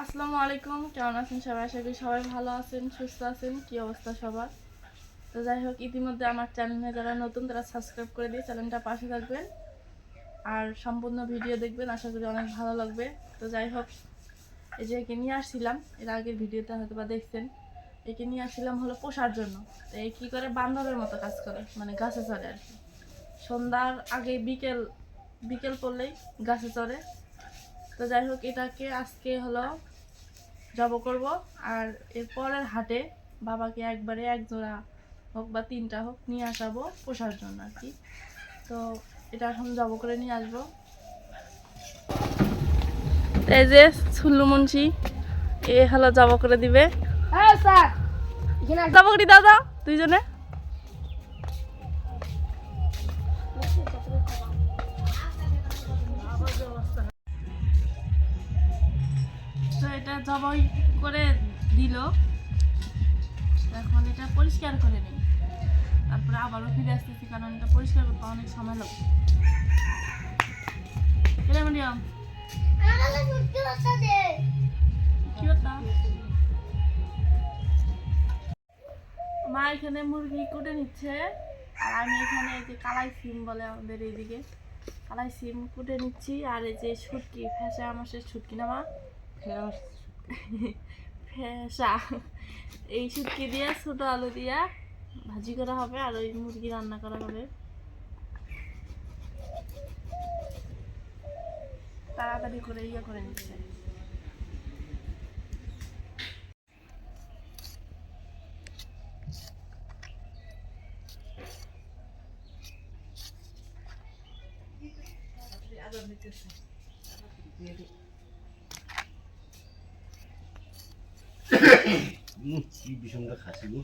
আসসালামু আলাইকুম, কেমন আছেন সবাই? আশা করি সবাই ভালো আছেন, সুস্থ আছেন। কি অবস্থা সবার? তো যাই হোক, ইতিমধ্যে আমার চ্যানেলে যারা নতুন তারা সাবস্ক্রাইব করে দিয়ে চ্যানেলটা পাশে থাকবেন আর সম্পূর্ণ ভিডিও দেখবেন, আশা করি অনেক ভালো লাগবে। তো যাই হোক, এই যে একে নিয়ে আসছিলাম, এর আগের ভিডিওতে হয়তো বা দেখছেন, একে নিয়ে আসছিলাম হলো পোষার জন্য। তো এই কী করে, বান্ধবের মতো কাজ করে, মানে গাছে চড়ে আর কি। সন্ধ্যার আগে বিকেল বিকেল পড়লেই গাছে চড়ে। তো যাই হোক, এটাকে আজকে হলো জব করব। আর এর পরের হাটে বাবাকে একবারে এক জোড়া হোক বা তিনটা হোক নিয়ে আসাবো পোষার জন্য আর কি। তো এটা এখন জব করে নিয়ে আসবো। এই যে ছুল্লু মুন্সি এ হলো জব করে দিবে। জব করে দাও দাও দুইজনে। তো এটা জবাই করে দিল, এখন এটা পরিষ্কার করে নিই, তারপরে আবারও ফিরে আসতেছি, কারণ এটা পরিষ্কার করতে অনেক সময় লাগবে। মা এখানে মুরগি কুটে নিচ্ছে, আর আমি এখানে এই যে কালাই সিম বলে আমাদের এইদিকে, কালাই সিম কুটে নিচ্ছি। আর এই যে শুটকি, ফ্যাসা আমাদের শুটকি না মা, ফ্যাসা, এই শুটকি দিয়ে ছোটো আলু দিয়া ভাজি করা হবে, আর ওই মুরগি রান্না করা হবে। তাড়াতাড়ি করে ইয়ে করে নিচ্ছে। কি বিষমটা খাসি গো।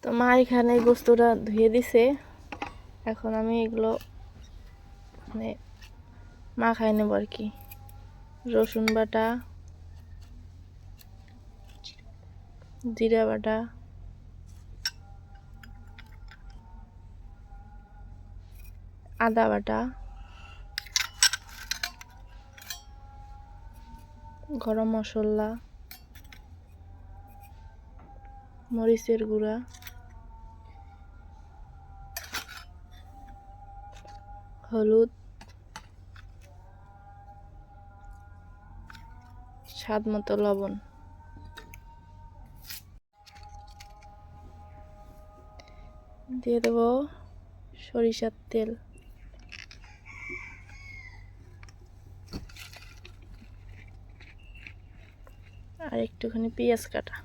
তো মা এখানে গোস্তটা ধুয়ে দিছে, এখন আমি এগুলো মানে মাখায় নেব আর কি। রসুন বাটা, জিরা বাটা, আদা বাটা, গরম মশলা, মরিচের গুঁড়া, হলুদ, স্বাদ মতো লবণ দিয়ে দেব, সরিষার তেল, আর একটুখানি পেঁয়াজ কাটা।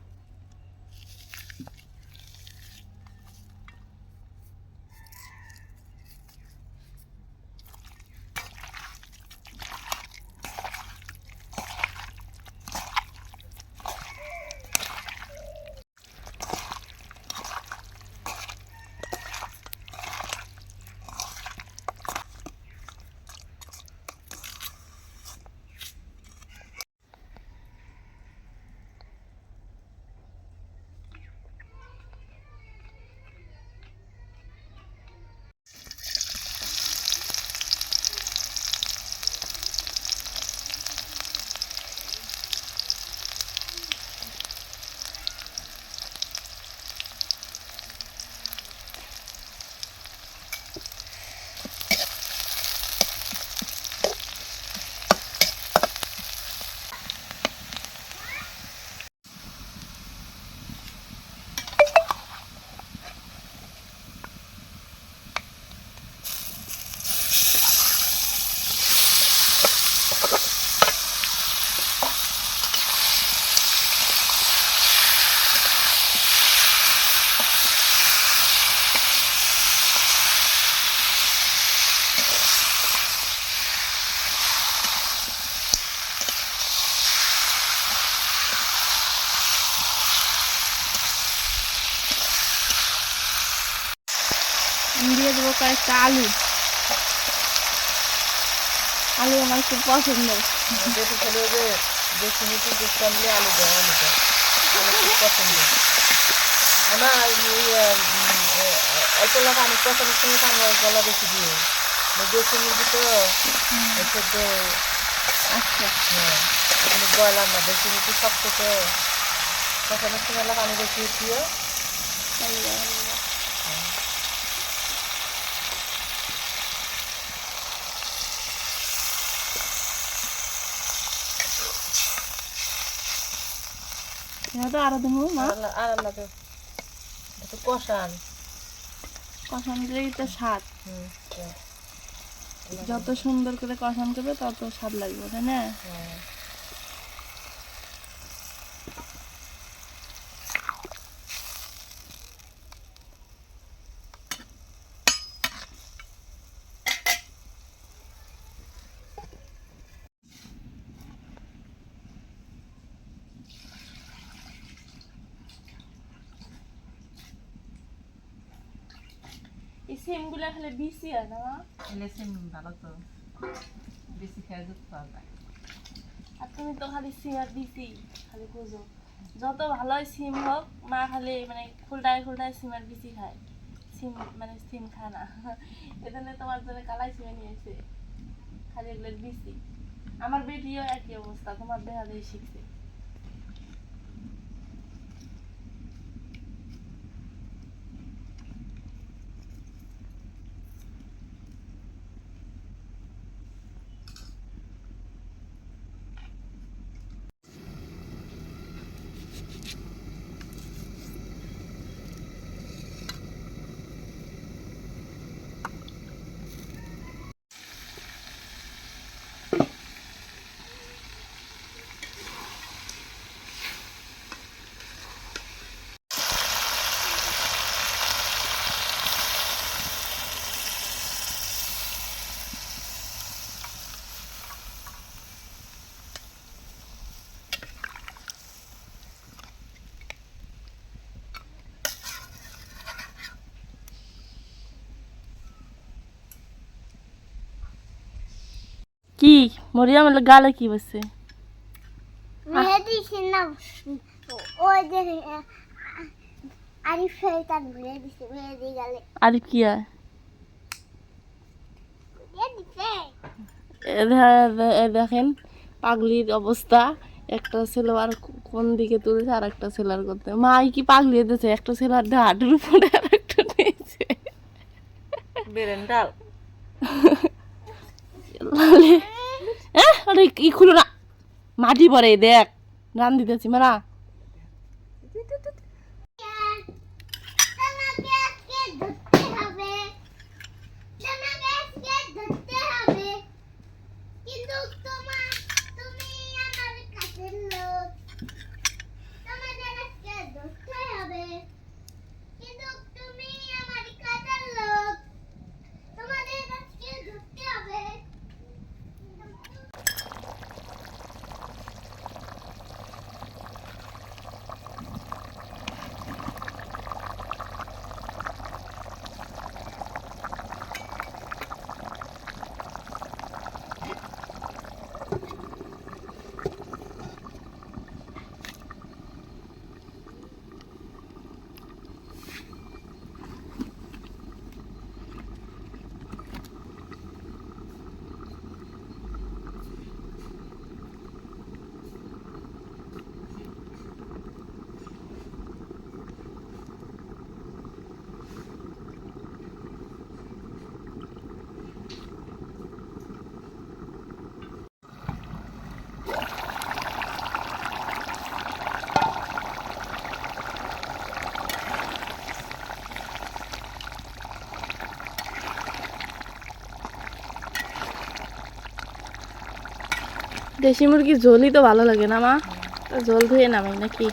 কয়েকটা আলু। আলু আমার খুব পছন্দ। যেটি খেলে যে বেশি মিষ্টি দুধ আনলে আলু দেয়, আলু দেয়, আলু খুব পছন্দ। আমার অল্প লাগা আমি পছন্দের সঙ্গে আমার গলা বেশি দিয়ে দেশি মুরগি তো সেদ্ধ। আচ্ছা হ্যাঁ, কিন্তু ব্রয়লার না, দেশি মুরগি সব থেকে পছন্দের সঙ্গে লাগা আমি বেশি প্রিয়। এটা তো আরো দেবো মা। আর আল্লাহ তো একটু কষান। কষান দিলেই তো স্বাদ। হুম, যত সুন্দর করে কষান করবে তত স্বাদ লাগবে, তাই না? হ্যাঁ। এই সিমগুলো খেলে বিসি হয় না মা? এলে সিম ভালো তো, বেশি খেয়ে দুধ পাওয়া যায়। আর তুমি তো খালি সিম আর বিসি খালি খুঁজো। যত ভালোই সিম হোক মা খালি মানে খুলটায় খুলটায় সিম আর বিসি খায়। সিম মানে সিম খায় না। এজন্য তোমার জন্য কালাই সিমে নিয়েছে, খালি এগুলো বিসি। আমার বেটিও একই অবস্থা, তোমার দেখা দিয়ে শিখছে। কি মরিয়াম গালে কি বসে? মেহেদি সিনাম ওই যে আরিফ শয়তান ঘুরে দিছে মেহেদি গালে আর কি হয়? ঘুরে দিছে। দেখেন পাগলির অবস্থা। একটা ছেলে আর কোন দিকে তুলেছে আর একটা ছেলের করতে। মা কি পাগলি দিয়েছে, একটা ছেলের হাঁটুর উপরে আর একটা নিয়েছে। বেরেন্ডাল আরে কি খুলো না, মাটি পরে দেখ রান দিতেছি মারা। তোমাকে আজকে ধরতে হবে, তোমাকে আজকে ধরতে হবে, কিন্তু তুমি আমার কাছের লোক, তোমাদের আজকে ধরতে হবে, কিন্তু তুমি আমার কাছের লোক, তোমাদের আজকে ধরতে হবে। দেশি মুরগির ঝোলই তো ভালো লাগে না মা? তা ঝোল ধুয়ে নামাই নাকি?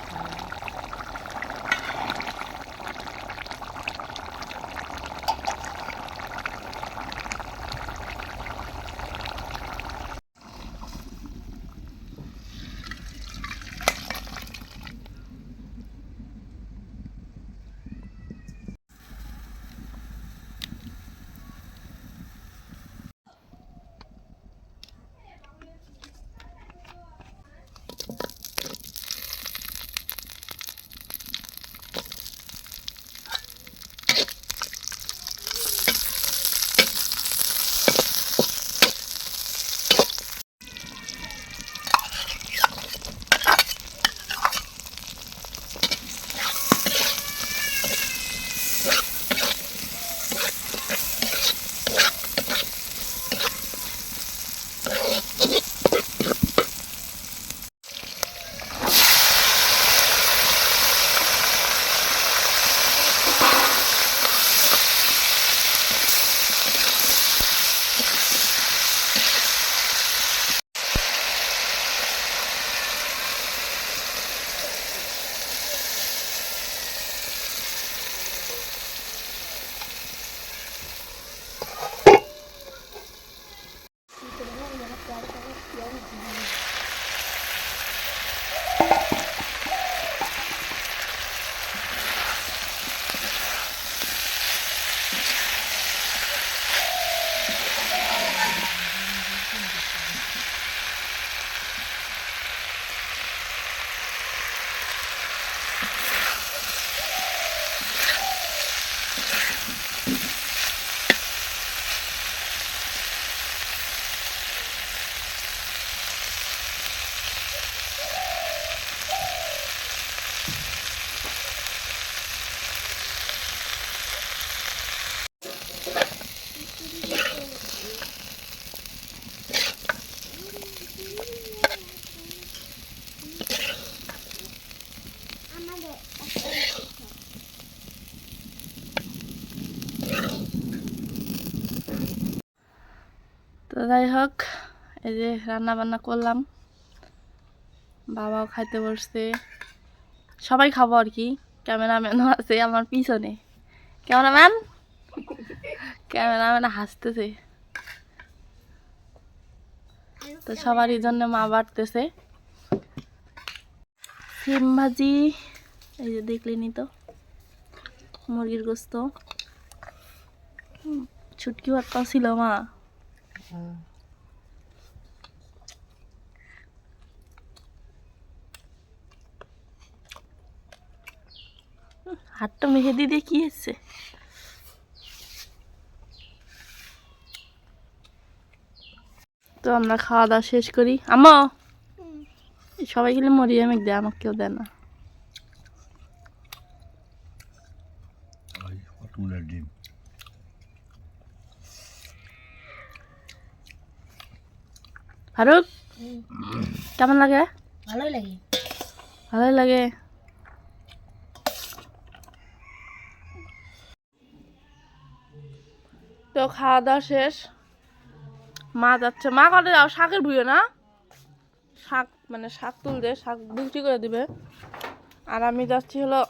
তো যাই হোক, এই যে রান্না বান্না করলাম, বাবাও খাইতে বসছে, সবাই খাবো আর কি। ক্যামেরাম্যানও আছে আমার পিছনে, ক্যামেরাম্যান হাসতেছে। তো সবারই জন্য মা বাড়তেছে সিম ভাজি, এই যে দেখলেনি তো, মুরগির গোস্ত, ছুটকি ভাত ছিল মা। হাতটা মেখে দিয়ে কি এসছে। তো আমরা খাওয়া দাওয়া শেষ করি। আম্মা সবাই গেলে মরিয়া মেঘ দেয়, আমাকে কেউ দেয় না। কতগুলো ডিম। ফারুক কেমন লাগে? ভালোই লাগে। ভালোই লাগে। তো খাওয়া দাওয়া শেষ, মা যাচ্ছে। মা করে যাও শাকের ভুঁয়ে না, শাক মানে শাক তুলবে, শাক বিক্রি করে দিবে। আর আমি যাচ্ছি হলো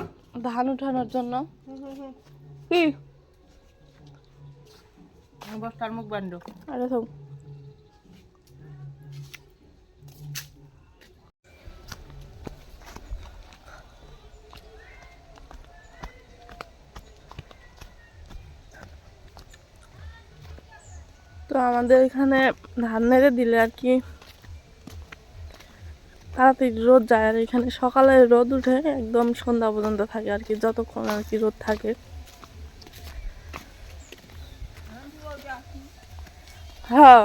ধান উঠানোর জন্য। কি বস্তার মুখ বান্ড। আরে থাক। তো আমাদের এখানে ধান নেড়ে দিলে আর কি তাড়াতাড়ি রোদ যায়, আর এখানে সকালে রোদ উঠে একদম সন্ধ্যা পর্যন্ত থাকে আর কি, যতক্ষণ আর কি রোদ থাকে। হ্যাঁ,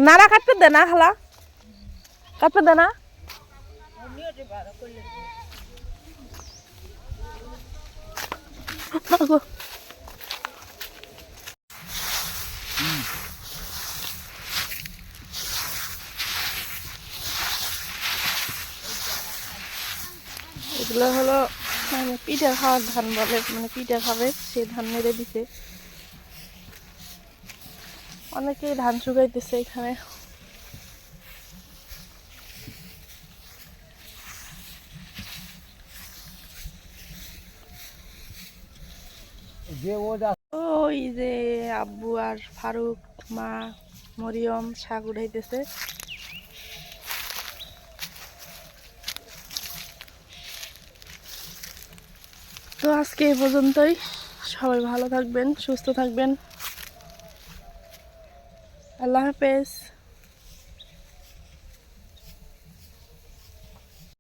নাড়া কাটতে দে না, খালা কাটতে দে না। এগুলো হলো মানে পিঠা খাওয়ার ধান বলে, মানে পিঠা খাবে সেই ধান মেরে দিছে। অনেকেই ধান শুকাইতেছে এখানে। ওই যে আব্বু আর ফারুক, মা, মরিয়ম শাক উঠাইতেছে। তো আজকে এই পর্যন্তই, সবাই ভালো থাকবেন, সুস্থ থাকবেন, আল্লাহ হাফেজ।